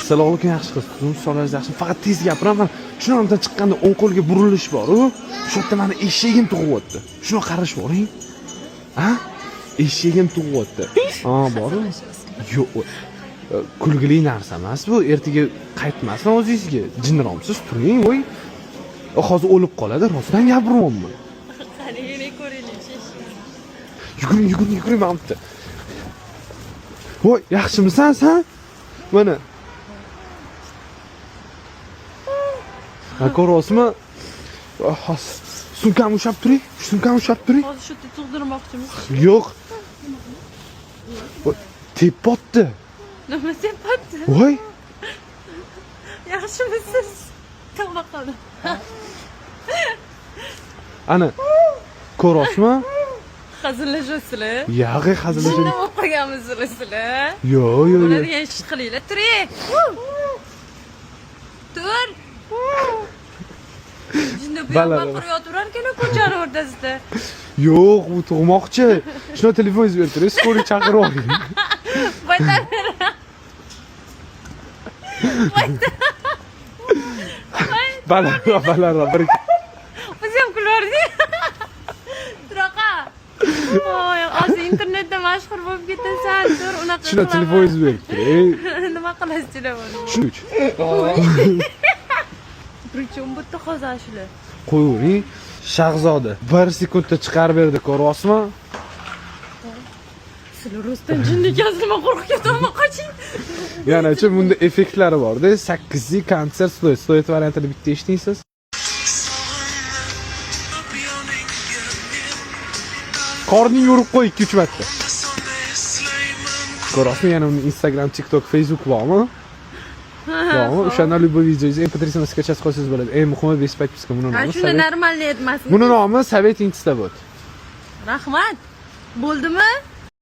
Saloqlik yaxshi qiz, tuzum solangiz yaxshi. Faqat tez gapiraman. Shundan chiqqanda o'ng qo'lga burilish bor-ku. Shu yerda meni eshagim tug'yapti. Shuni qarash boring. Ha? Eshagim tug'yapti. Ha, bormi? Yo'q. Kulgili narsa emas bu. Ertaga qaytmasmi o'zingizga? Jinromsiz turing, voy. Hozir o'lib qoladi, rostdan gapiryapman. Qani yine ko'raylik. Yuguring mamta. Voy, yaxshimisan sen? Mana. Ko'rasizmi? Sumkamni ushlab turing. Sumkamni ushlab turing. Hozir shu yerda tug'dirmoqchimiz. Yo'q. Tepotdi. Nima tepotdi? Voy. Yaxshimisiz? Tavba qildim. Ana. Ko'rasizmi? Hazillashasizlar. Yog'i hazillashing. Nima o'qiganmisizlar sizlar? Yo'q. Bo'ladigan ish qilinglar, turing. Tur. Jinni bu yoqqa quriyotibran-ku ko'chani o'rtasida. Yo'q, u tug'moqchi. Shuni telefoningizni berib turing, skoriy chaqirib oling. Baytar. Balar. Biz ham kulardik. Turaqa. Voy, hozir internetda mashhur bo'lib ketasan. Tur, unaqa Shuni telefoningizni berib turing. Nima qilasizlar buni? Shuning. Prichom bitta hozir shular. Qo'yavering. Shahzoda 1 sekundda chiqarib berdi, ko'ryapsizmi? Sizlar rostdan jinnikansizmi? Qo'rqib ketaman, qoching. Yana-chi bunda effektlari bor-da. 8 konsert stoyt variantini bitta eshitdingsiz. Qorning yo'rib qo'y 2-3 marta. Ko'rasizmi, yana uni Instagram, TikTok, Facebook bormi? Bormi? O'shanda любой videongizni MP3 ga skachas qilsangiz bo'ladi. Eng muhimi без подписка. Buni nomi. Shuni normalniy etmasin. Buni nomi Sovet Insta bo'ldi. Rahmat. Bo'ldimi?